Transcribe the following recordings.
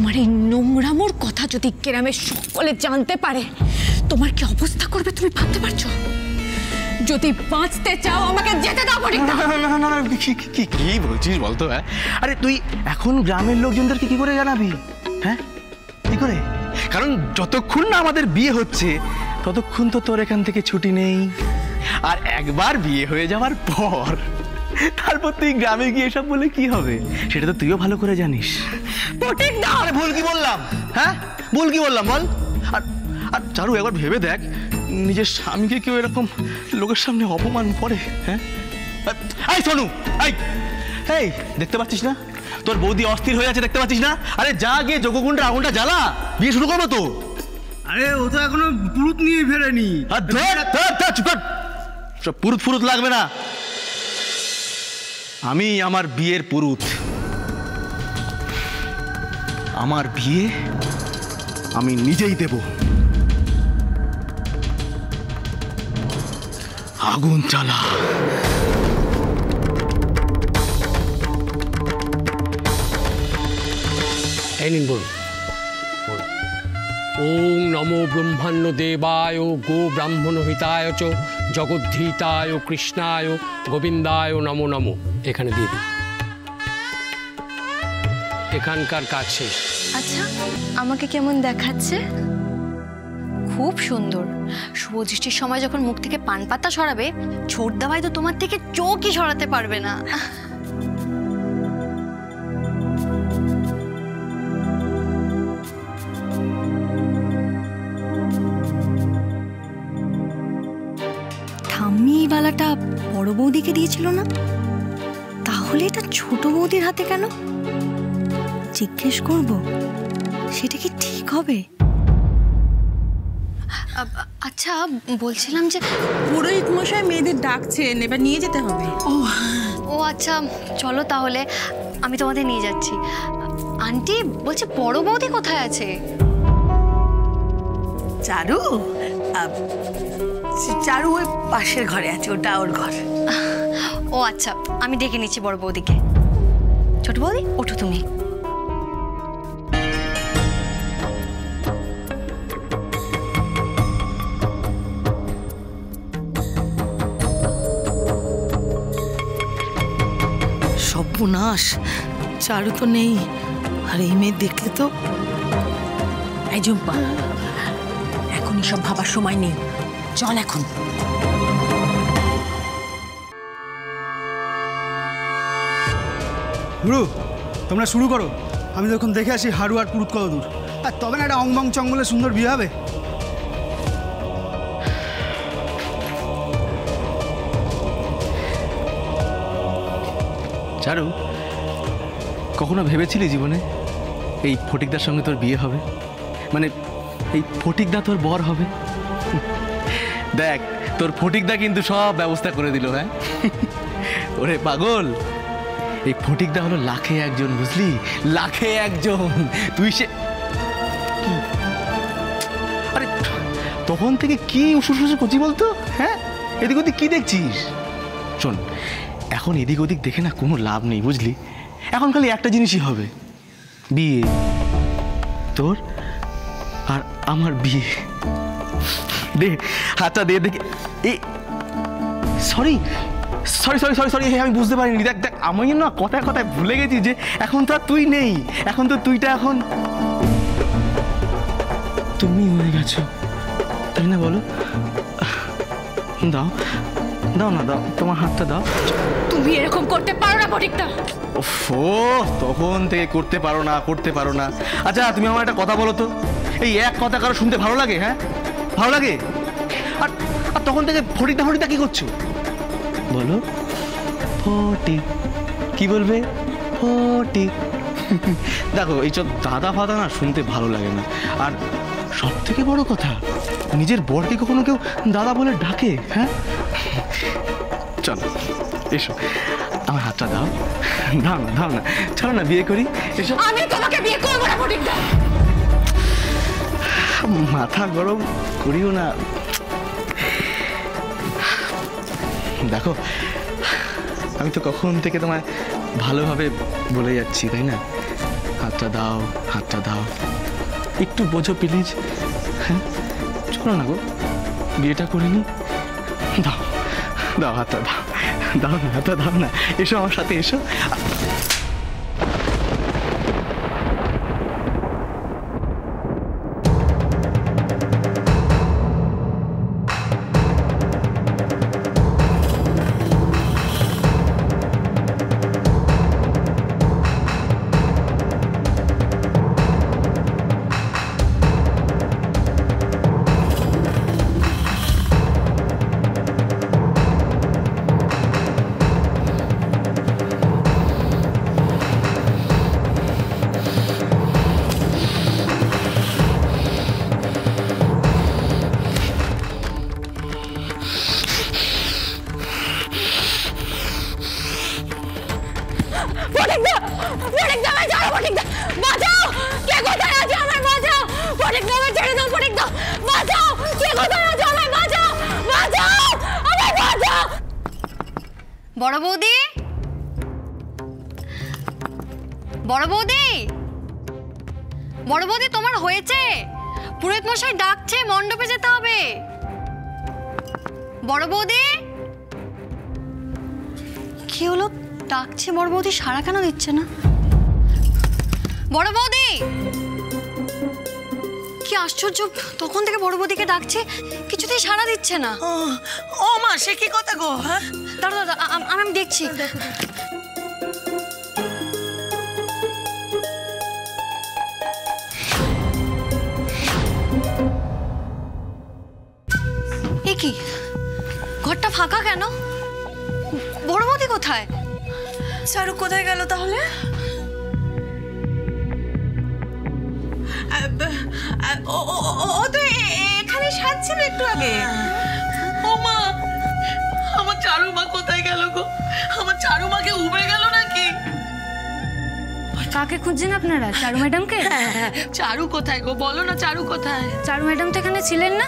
তোমার এই নোংরামোর কথা যদি গ্রামের সকলে জানতে পারে তোমার কি অবস্থা করবে তুমি ভাবতে পারছো? যদি বাঁচতে চাও আমাকে যেতে দাও। না কি বলছিস বলতো? হ্যাঁ, আরে তুই এখন গ্রামের লোকজনদেরকে কি করে জানাবি? হ্যাঁ, কি করে? কারণ যতক্ষণ না আমাদের বিয়ে হচ্ছে ততক্ষণ তো তোর এখান থেকে ছুটি নেই। আর একবার বিয়ে হয়ে যাওয়ার পর তারপর তুই গ্রামে গিয়ে এসব বলে কি হবে সেটা তো তুইও ভালো করে জানিস। আরে ভুল কি বললাম? হ্যাঁ, ভুল কি বললাম বল? আর চারু একবার ভেবে দেখ, নিজের স্বামীকে কেউ এরকম লোকের সামনে অপমান করে। হ্যাঁ, এই সোনু, এই দেখতে পাচ্ছিস না তোর বৌদি অস্থির হয়ে আছে? দেখতে পাচ্ছিস না? আরে যা গিয়ে যোগকুণ্ডের আগুনটা জ্বালা, বিয়ে শুরু করবো তো। আরে ও তো এখনো পুরুত নিয়ে ফেরেনি। সব পুরুত লাগবে না, আমি আমার বিয়ের পুরুত। আমার বিয়ে আমি নিজেই দেব। আগুন জ্বালা। এই নিন বলুন। ওং নমো ব্রহ্মাণ্য দেবায় গো ব্রাহ্মণ হিতায় চ জগদ্ধিতায় কৃষ্ণায় গোবিন্দায় নমো নমো। এখানে দিয়ে দিন, এখানকার কাজ শেষ। আচ্ছা, আমাকে কেমন দেখাচ্ছে? খুব সুন্দর। শুভদৃষ্টির সময় যখন মুখ থেকে পান পাতা সরাবে, ছোটদা ভাই তো তোমার থেকে চোখই সরাতে পারবে না। ঠাম্মি এই বালাটা বড় বৌদিকে দিয়েছিল না? তাহলে এটা ছোট বৌদির হাতে কেন? জিজ্ঞেস করব, সেটা কি ঠিক হবে? আচ্ছা, বলছিলাম যে পুরোহিত মশাই মেয়েদের ডাকছেন, এবার নিয়ে যেতে হবে। ও আচ্ছা, চলো তাহলে আমি তোমাদের নিয়ে যাচ্ছি। আন্টি বলছে বড় বৌদি কোথায় আছে? চারু, চারু ওই পাশের ঘরে আছে, ওটা ওর ঘর। ও আচ্ছা, আমি ডেকে নিচ্ছি বড় বৌদিকে। ছোট বৌদি, ওঠো তুমি। সর্বনাশ, চারু তো নেই। আর এই মেয়ে দেখলে তো। এই ঝুম্পা, এখন এসব ভাবার সময় নেই, চল এখন। গুরু, তোমরা শুরু করো, আমি যখন দেখে আসি হারু আর পুরুত কত দূর, আর তবে না একটা অংবং চঙ্গলে সুন্দর বিয়ে হবে। চারু, কখনো ভেবেছিলি জীবনে এই ফটিকদার সঙ্গে তোর বিয়ে হবে? মানে এই ফটিকদা তোর বর হবে? দেখ, তোর ফটিকদা কিন্তু সব ব্যবস্থা করে দিল। হ্যাঁ, ওরে পাগল, এই ফটিকদা হলো লাখে একজন, বুঝলি? লাখে একজন। তুই সে আরে তখন থেকে কি উসুস করছি বলতো? হ্যাঁ, এদিক ওদিক কি দেখছিস? শোন, এখন এদিক ওদিক দেখে না কোনো লাভ নেই, বুঝলি? এখন খালি একটা জিনিসই হবে, বিয়ে। তোর আর আমার বিয়ে। দে হাতটা, দে দেখি। এই sorry sorry sorry sorry sorry আমি বুঝতে পারিনি। দেখ দেখ, আমি না কথায় কথায় ভুলে গেছি যে এখন তো আর তুই নেই, এখন তো তুইটা এখন তুমি হয়ে গেছো, তাই না? বলো, দাও দাও না, দাও তোমার হাতটা দাও। তুমি এরকম করতে পারো না ফটিকদা। ও, তখন থেকে করতে পারো না। আচ্ছা, তুমি আমার একটা কথা বলো তো, এই এক কথা কারো শুনতে ভালো লাগে? হ্যাঁ, ভালো লাগে? আর তখন থেকে ফটিকদা কি করছো বলো? ফটিক, কি বলবে? ফটিক। দেখো, এইসব দাদা ফাদা না শুনতে ভালো লাগে না। আর সব থেকে বড় কথা, নিজের বরকে কখনো কেউ দাদা বলে ডাকে? হ্যাঁ, চলো এসো, আমার হাতটা দাও। দাও না, চলো না বিয়ে করি। এসো। আমি তোমাকে বিয়ে করবো না ফটিকদা। মাথা গরম করিও না। দেখো, আমি তো কখন থেকে তোমায় ভালোভাবে বলে যাচ্ছি, তাই না? আর হাতটা দাও, হাতটা দাও, একটু বোঝো প্লিজ। হ্যাঁ চলো না গো, বিয়েটা করে নি। দাও দাও হাতটা দাও, দাও না হাতটা দাও না, এসো আমার সাথে এসো। বড় বৌদি, বড় বৌদি, বড় বৌদি, তোমার হয়েছে। পুরোহিত মশাই ডাকছে, মণ্ডপে যেতে হবে। বড় বৌদি, কি হলো? ডাকছে বড় বৌদি, সাড়া কেন দিচ্ছে না? বড় বৌদি, কি আশ্চর্য, তখন থেকে বড় বৌদিকে ডাকছে, কিছুতেই সাড়া দিচ্ছে না। ও মা, সে কি কথা গো? হ্যাঁ, দাঁড়া দাঁড়া, আমি দেখছি। এ কি, ঘরটা ফাঁকা কেন? বড় বৌদি কোথায়? চারু কোথায় গেল তাহলে? ও তো এখানে সাজছিল একটু আগে। ও মা, আমার চারু মা কোথায় গেল গো? আমার চারু মাকে উবে গেল নাকি? কাকে খুঁজছেন আপনারা? চারু ম্যাডামকে? হ্যাঁ, চারু কোথায় গো? বলো না, চারু কোথায়? চারু ম্যাডাম তো এখানে ছিলেন না।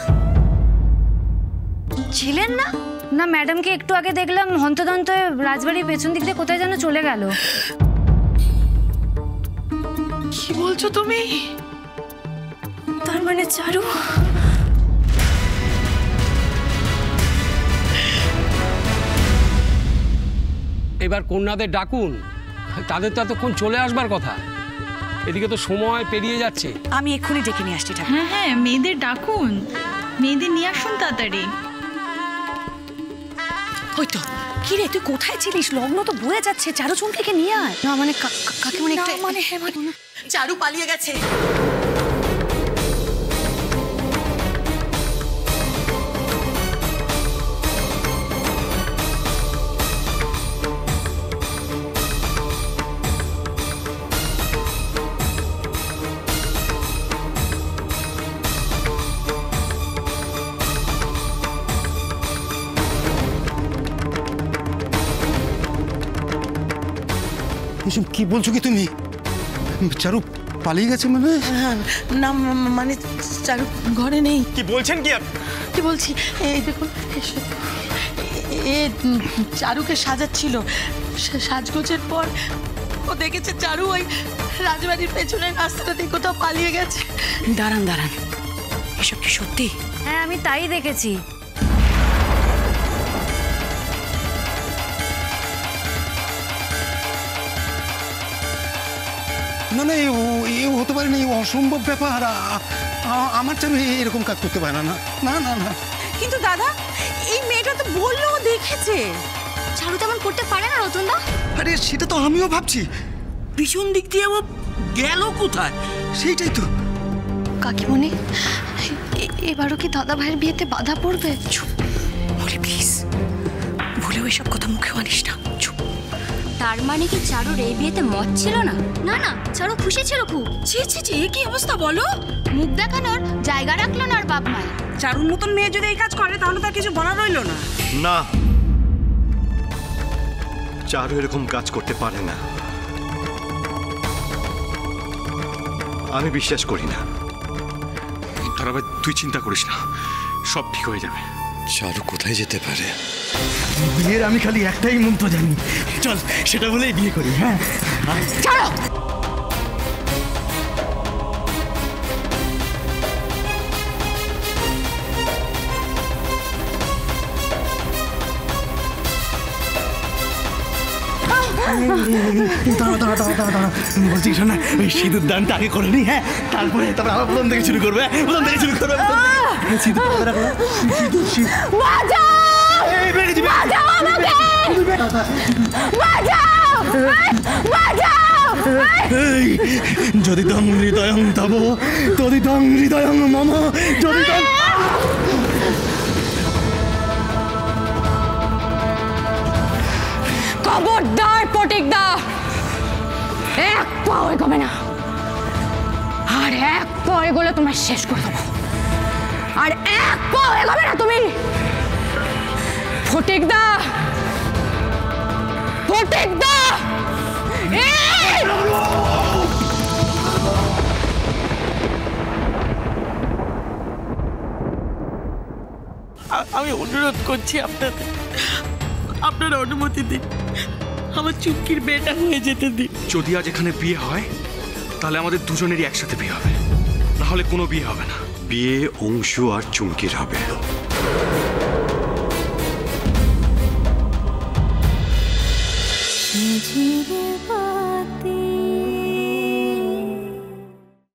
ছিলেন না? না, ম্যাডামকে একটু আগে দেখলাম হন্তদন্ত রাজবাড়ির পেছন দিক দিয়ে কোথায় যেন চলে গেল। কি বলছো তুমি? তার মানে চারু? এবার কন্যাদের ডাকুন, তাদের তো এতক্ষণ চলে আসবার কথা। এদিকে তো সময় পেরিয়ে যাচ্ছে। আমি এক্ষুনি ডেকে নিয়ে আসছি। হ্যাঁ হ্যাঁ, মেয়েদের ডাকুন, মেয়েদের নিয়ে আসুন তাড়াতাড়ি। ওই তো, কি রে, তুই কোথায় ছিলিস? লগ্ন তো বয়ে যাচ্ছে, চারু চুমকে নিয়ে আয়। না মানে কাকে মানে একটু মানে হ্যাঁ, চারু পালিয়ে গেছে। এসব কি বলছো কি তুমি? চারু পালিয়ে গেছে মানে? না মানে চারু ঘরে নেই। কি বলছেন কি আপনি? কি বলছি, এই দেখুন, এ চারুকে সাজাচ্ছিল। সাজগোজের পর ও দেখেছে চারু ওই রাজবাড়ির পেছনে রাস্তাটা দিয়ে কোথাও পালিয়ে গেছে। দাঁড়ান দাঁড়ান, এসব কি সত্যি? হ্যাঁ, আমি তাই দেখেছি। না না, এ হতে পারে না, অসম্ভব ব্যাপার। আমার চারু এরকম কাজ করতে পারে না। না না না। কিন্তু দাদা, এই মেয়েটা তো বললো ও দেখেছে। চারু তেমন করতে পারে না রতনদা। আরে সেটা তো আমিও ভাবছি, পিছন দিক দিয়ে ও গেল কোথায়? সেইটাই তো। কাকিমণি, এবারও কি দাদা ভাইয়ের বিয়েতে বাধা পড়বে? চুপ বলে, প্লিজ ভুলেও এসব কথা মুখে আনিস না। চুপ। তার মানে কি চারুর এই বিয়েতে মত ছিল না? না না, চারু খুশি ছিল খুব। ছি ছি ছি, কি অবস্থা বলো? মুখ দেখানোর জায়গা রাখলো না আর বাপ মায়। চারুর মতন মেয়ে যদি এই কাজ করে তাহলে তার কিছু বলা রইল না। না, চারু এরকম কাজ করতে পারে না। আমি বিশ্বাস করি না। তারাবাই, তুই চিন্তা করিস না, সব ঠিক হয়ে যাবে। চারু কোথায় যেতে পারে? বিয়ের আমি খালি একটাই মন্ত্র জানি, চল সেটা বলেই বিয়ে করি। হ্যাঁ, ছাড়ো। বলছি শোন না, ওই সিঁদুর দানটা আগে করে নি, হ্যাঁ, তারপরে আবার প্রথম থেকে শুরু করবে, প্রথম থেকে শুরু করবে। সিঁদুর যদি তং হৃদয়ং তব তদি তং হৃদয়ং মম যদি তং। খবরদার ফটিকদা, এক পাও এগোবে না, আর এক পাও এগোলে তোমার শেষ করে দেবো। আর এক পাও এগোবে না তুমি ফটিকদা, ফটিকদা। আমি অনুরোধ করছি আপনাদের, আপনারা অনুমতি দিন, আমার চুমকির বিয়েটা হয়ে যেতে দিন। যদি আজ এখানে বিয়ে হয় তাহলে আমাদের দুজনেরই একসাথে বিয়ে হবে, না হলে কোনো বিয়ে হবে না। বিয়ে অংশু আর চুমকির হবে।